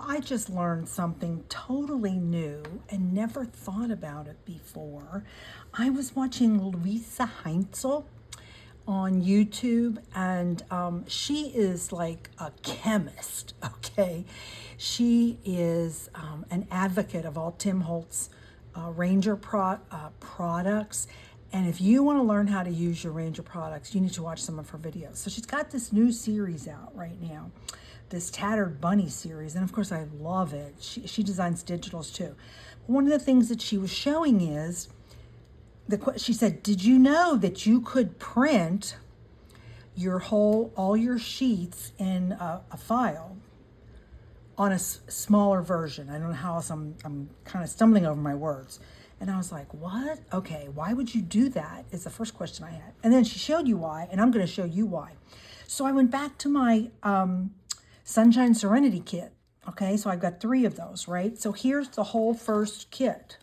I just learned something totally new and never thought about it before. I was watching Louisa Heinzel on YouTube, and she is like a chemist, okay? She is an advocate of all Tim Holtz Ranger products. And if you want to learn how to use your Ranger products, you need to watch some of her videos. So she's got this new series out right now, this Tattered Bunny series. And of course, I love it. She designs digitals too. One of the things that she was showing is, she said, did you know that you could print all your sheets in a file on a smaller version? I don't know how else, I'm kind of stumbling over my words. And I was like, what? Okay, why would you do that? Is the first question I had. And then she showed you why, and I'm going to show you why. So I went back to my Sunshine Serenity kit. Okay, so I've got 3 of those, right? So here's the whole first kit.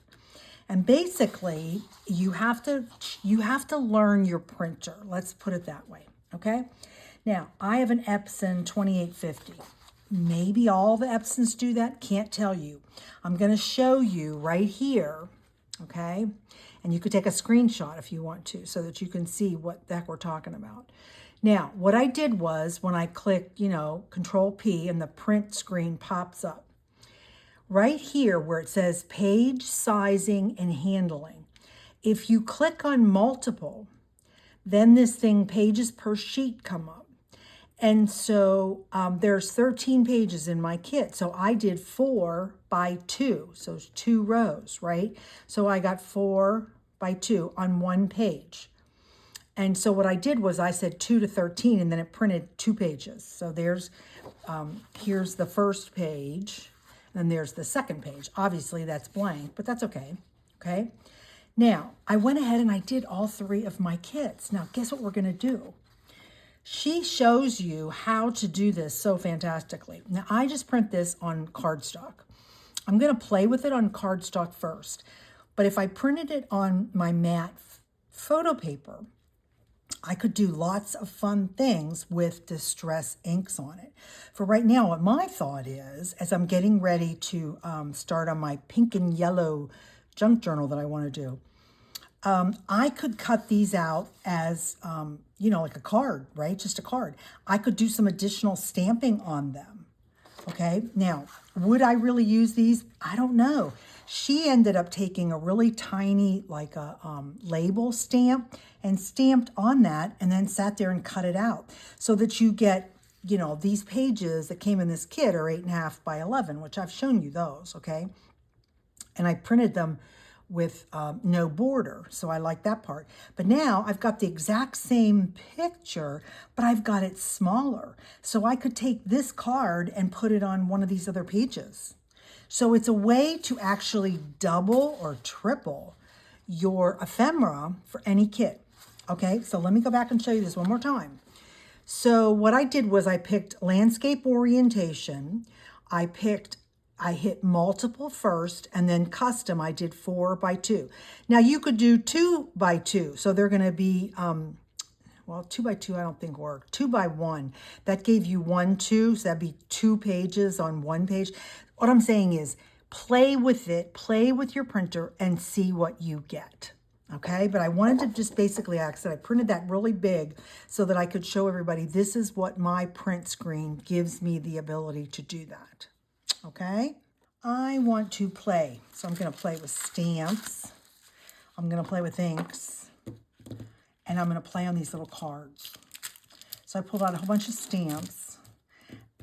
And basically, you have to learn your printer. Let's put it that way, okay? Now, I have an Epson 2850. Maybe all the Epsons do that, can't tell you. I'm going to show you right here, okay? And you could take a screenshot if you want to so that you can see what the heck we're talking about. Now, what I did was when I clicked, Control P and the print screen pops up, right here where it says page sizing and handling, if you click on multiple, then this thing, pages per sheet, come up. And so there's 13 pages in my kit. So I did 4 by 2, so 2 rows, right? So I got 4 by 2 on 1 page. And so what I did was I said 2 to 13, and then it printed 2 pages. So here's the first page, and there's the second page. Obviously that's blank, but that's okay, okay? Now, I went ahead and I did all 3 of my kits. Now, guess what we're gonna do? She shows you how to do this so fantastically. Now, I just print this on cardstock. I'm going to play with it on cardstock first. But if I printed it on my matte photo paper, I could do lots of fun things with distress inks on it. For right now, what my thought is, as I'm getting ready to start on my pink and yellow junk journal that I want to do, I could cut these out as, like a card, right? Just a card. I could do some additional stamping on them. Okay. Now, would I really use these? I don't know. She ended up taking a really tiny, like a label stamp, and stamped on that, and then sat there and cut it out so that you get, these pages that came in this kit are 8.5 by 11, which I've shown you those. Okay. And I printed them with no border, so I like that part. But now I've got the exact same picture, but I've got it smaller. So I could take this card and put it on one of these other pages. So it's a way to actually double or triple your ephemera for any kit. Okay, so let me go back and show you this one more time. So what I did was I picked landscape orientation. I hit multiple first, and then custom, I did 4 by 2. Now you could do 2 by 2. So they're gonna be, 2 by 2 I don't think worked. 2 by 1, that gave you 1, 2, so that'd be 2 pages on 1 page. What I'm saying is play with it, play with your printer, and see what you get. Okay, but I wanted to just basically, like I said, I printed that really big so that I could show everybody this is what my print screen gives me the ability to do that. Okay, I want to play. So I'm going to play with stamps. I'm going to play with inks. And I'm going to play on these little cards. So I pulled out a whole bunch of stamps.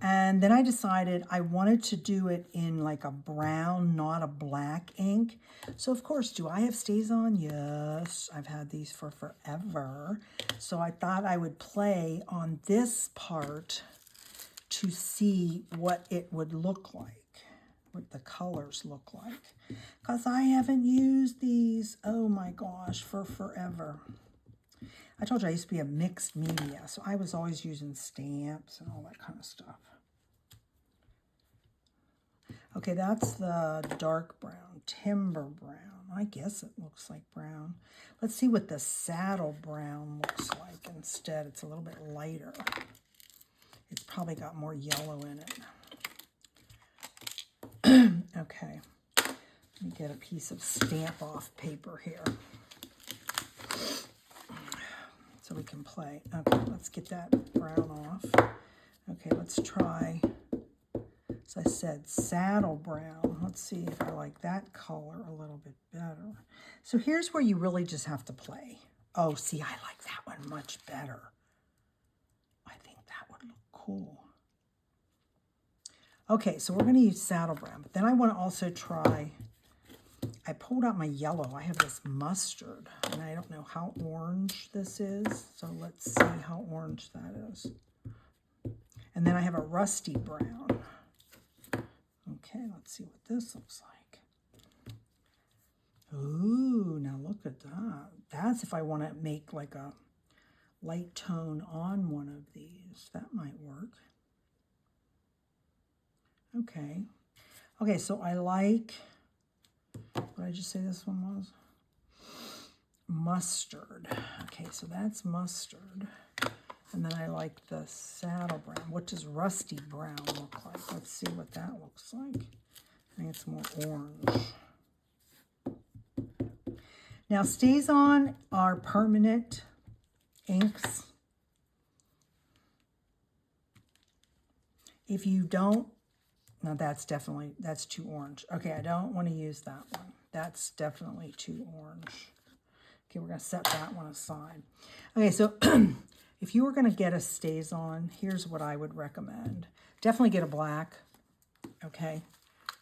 And then I decided I wanted to do it in like a brown, not a black ink. So of course, do I have StazOn? Yes, I've had these for forever. So I thought I would play on this part to see what it would look like, what the colors look like. Because I haven't used these, oh my gosh, for forever. I told you I used to be a mixed media, so I was always using stamps and all that kind of stuff. Okay, that's the dark brown, timber brown. I guess it looks like brown. Let's see what the saddle brown looks like instead. It's a little bit lighter. It's probably got more yellow in it. Okay, let me get a piece of stamp off paper here so we can play. Okay, let's get that brown off. Okay, let's try, as I said, saddle brown. Let's see if I like that color a little bit better. So here's where you really just have to play. Oh, see, I like that one much better. I think that would look cool. Okay, so we're going to use saddle brown, but then I want to also try, I pulled out my yellow. I have this mustard, and I don't know how orange this is, so let's see how orange that is. And then I have a rusty brown. Okay, let's see what this looks like. Ooh, now look at that. That's if I want to make like a light tone on one of these. That might work. Okay. Okay, so I like, what did I just say this one was? Mustard. Okay, so that's mustard. And then I like the saddle brown. What does rusty brown look like? Let's see what that looks like. I think it's more orange. Now, StazOn are permanent inks. If you don't, no, that's too orange. Okay, I don't want to use that one. That's definitely too orange. Okay, we're going to set that one aside. Okay, so if you were going to get a StazOn, here's what I would recommend. Definitely get a black, okay?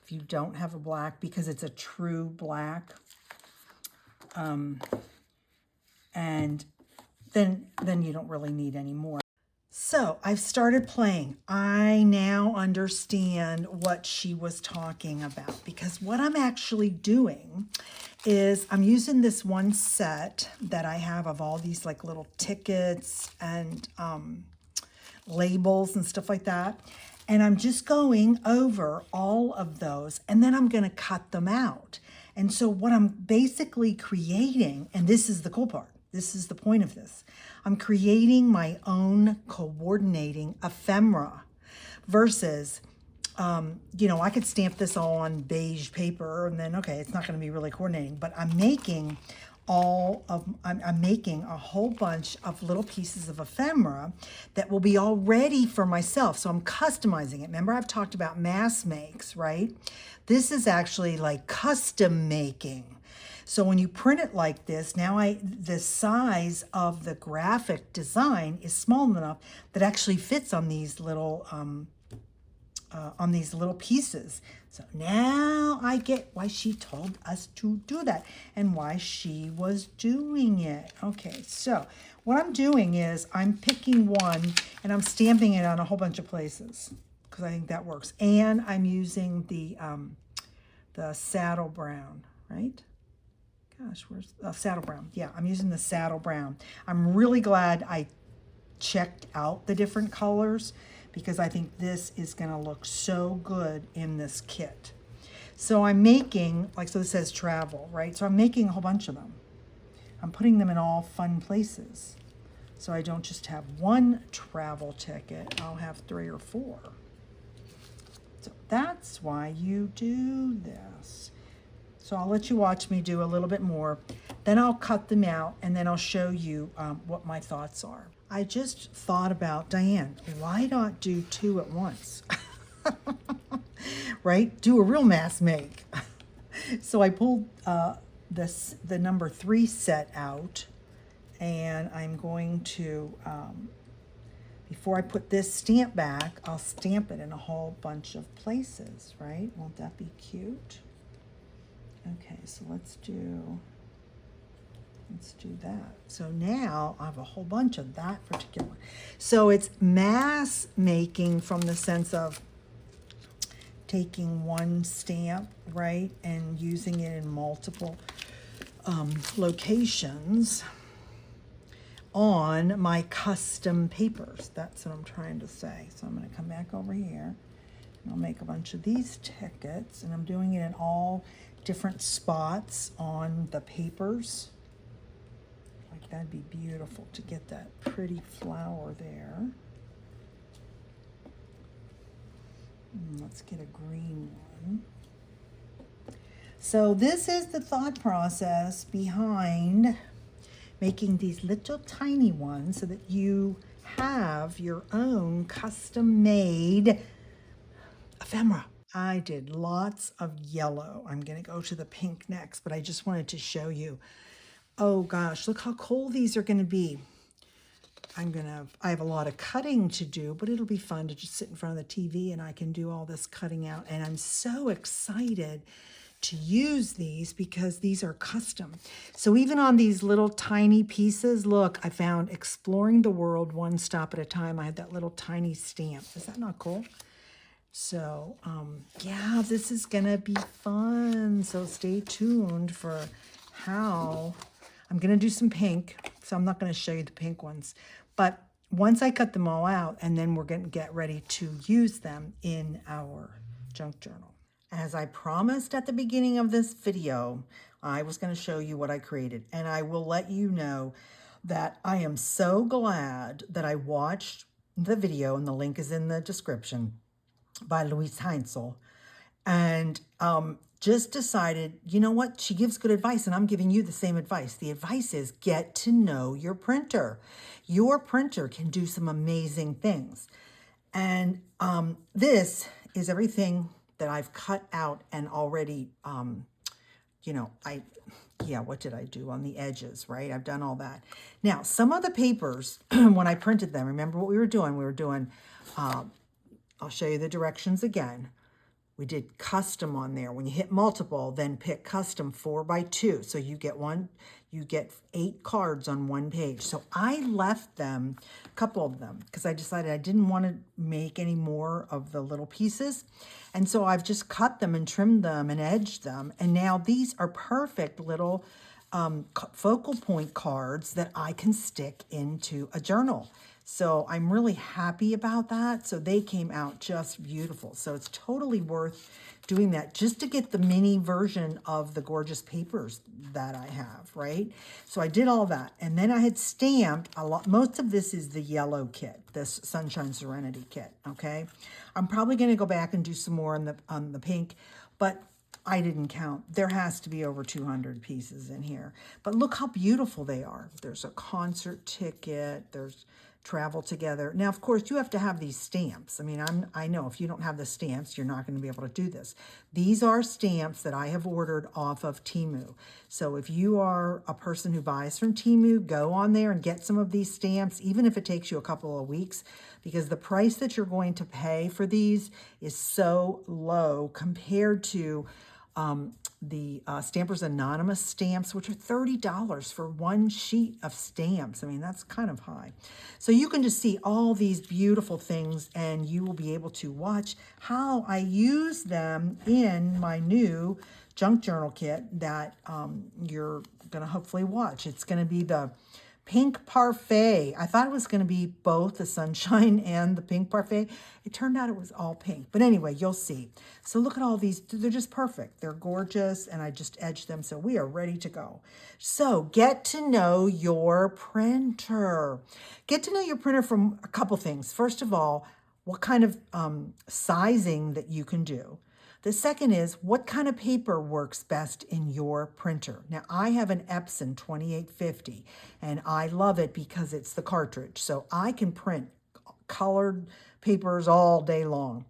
If you don't have a black, because it's a true black. And then you don't really need any more. So I've started playing. I now understand what she was talking about, because what I'm actually doing is I'm using this one set that I have of all these like little tickets and labels and stuff like that. And I'm just going over all of those, and then I'm going to cut them out. And so what I'm basically creating, and this is the cool part, this is the point of this, I'm creating my own coordinating ephemera versus, you know, I could stamp this all on beige paper and then, okay, it's not going to be really coordinating, but I'm making I'm making a whole bunch of little pieces of ephemera that will be all ready for myself. So I'm customizing it. Remember, I've talked about mass makes, right? This is actually like custom making. So when you print it like this, now the size of the graphic design is small enough that actually fits on these little pieces. So now I get why she told us to do that and why she was doing it. Okay, so what I'm doing is I'm picking one and I'm stamping it on a whole bunch of places because I think that works. And I'm using the saddle brown, right? Gosh, where's saddle brown? Yeah, I'm using the saddle brown. I'm really glad I checked out the different colors because I think this is going to look so good in this kit. So I'm making, like, so this says travel, right? So I'm making a whole bunch of them. I'm putting them in all fun places. So I don't just have one travel ticket, I'll have 3 or 4. So that's why you do this. So I'll let you watch me do a little bit more. Then I'll cut them out and then I'll show you what my thoughts are. I just thought about, Diane, why not do 2 at once? Right? Do a real mass make. So I pulled the number 3 set out, and I'm going to, before I put this stamp back, I'll stamp it in a whole bunch of places, right? Won't that be cute? Okay, so let's do that. So now I have a whole bunch of that particular one. So it's mass making from the sense of taking one stamp, right, and using it in multiple locations on my custom papers. That's what I'm trying to say. So I'm going to come back over here and I'll make a bunch of these tickets, and I'm doing it in all different spots on the papers. Like, that'd be beautiful to get that pretty flower there. Let's get a green one. So this is the thought process behind making these little tiny ones so that you have your own custom made ephemera. I did lots of yellow. I'm going to go to the pink next, but I just wanted to show you. Oh gosh, look how cool these are going to be. I have a lot of cutting to do, but it'll be fun to just sit in front of the TV and I can do all this cutting out. And I'm so excited to use these because these are custom. So even on these little tiny pieces, look, I found exploring the world one stop at a time. I had that little tiny stamp. Is that not cool? So yeah, this is gonna be fun. So stay tuned for how I'm gonna do some pink. So I'm not gonna show you the pink ones, but once I cut them all out, and then we're gonna get ready to use them in our junk journal. As I promised at the beginning of this video, I was going to show you what I created, and I will let you know that I am so glad that I watched the video, and the link is in the description, by Louise Heinzel, and just decided, you know what, she gives good advice, and I'm giving you the same advice. The advice is get to know your printer. Your printer can do some amazing things. And this is everything that I've cut out and already, you know, what did I do on the edges, right? I've done all that. Now, some of the papers, when I printed them, remember what we were doing? We were doing, I'll show you the directions again. We did custom on there. When you hit multiple, then pick custom 4x2. So you get 8 cards on one page. So I left them, a couple of them, because I decided I didn't want to make any more of the little pieces. And so I've just cut them and trimmed them and edged them. And now these are perfect little focal point cards that I can stick into a journal. So I'm really happy about that. So they came out just beautiful. So it's totally worth doing that just to get the mini version of the gorgeous papers that I have, right? So I did all that. And then I had stamped a lot. Most of this is the yellow kit, this Sunshine Serenity kit, okay? I'm probably going to go back and do some more on the pink, but I didn't count. There has to be over 200 pieces in here. But look how beautiful they are. There's a concert ticket. There's travel together. Now, of course, you have to have these stamps. I mean, I know if you don't have the stamps, you're not going to be able to do this. These are stamps that I have ordered off of Temu. So if you are a person who buys from Temu, go on there and get some of these stamps, even if it takes you a couple of weeks, because the price that you're going to pay for these is so low compared to the Stampers Anonymous stamps, which are $30 for one sheet of stamps. I mean, that's kind of high. So you can just see all these beautiful things, and you will be able to watch how I use them in my new junk journal kit that you're going to hopefully watch. It's going to be the Pink Parfait. I thought it was going to be both the Sunshine and the Pink Parfait. It turned out it was all pink. But anyway, you'll see. So look at all these. They're just perfect. They're gorgeous, and I just edged them, so we are ready to go. So get to know your printer. Get to know your printer from a couple things. First of all, what kind of sizing that you can do. The second is, what kind of paper works best in your printer? Now, I have an Epson 2850, and I love it because it's the cartridge. So I can print colored papers all day long.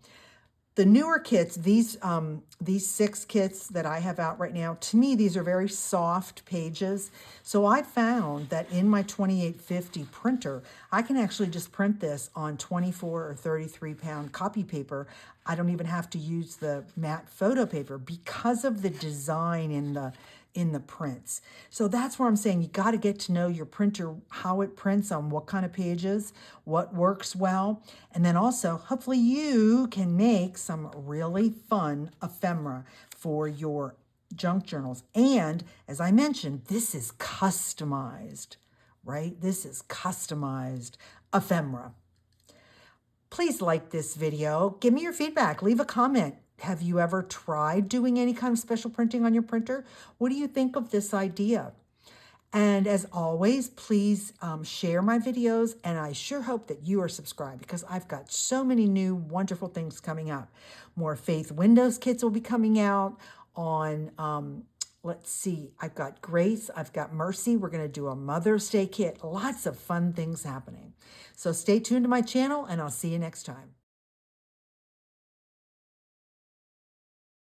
The newer kits, these 6 kits that I have out right now, to me, these are very soft pages. So I found that in my 2850 printer, I can actually just print this on 24 or 33 pound copy paper. I don't even have to use the matte photo paper because of the design in the prints. So that's where I'm saying you got to get to know your printer, how it prints on what kind of pages, what works well. And then also, hopefully you can make some really fun ephemera for your junk journals. And as I mentioned, this is customized, right? This is customized ephemera. Please like this video. Give me your feedback. Leave a comment. Have you ever tried doing any kind of special printing on your printer? What do you think of this idea? And as always, please share my videos, and I sure hope that you are subscribed because I've got so many new wonderful things coming up. More Faith Windows kits will be coming out. on, let's see, I've got Grace, I've got Mercy. We're going to do a Mother's Day kit. Lots of fun things happening. So stay tuned to my channel, and I'll see you next time.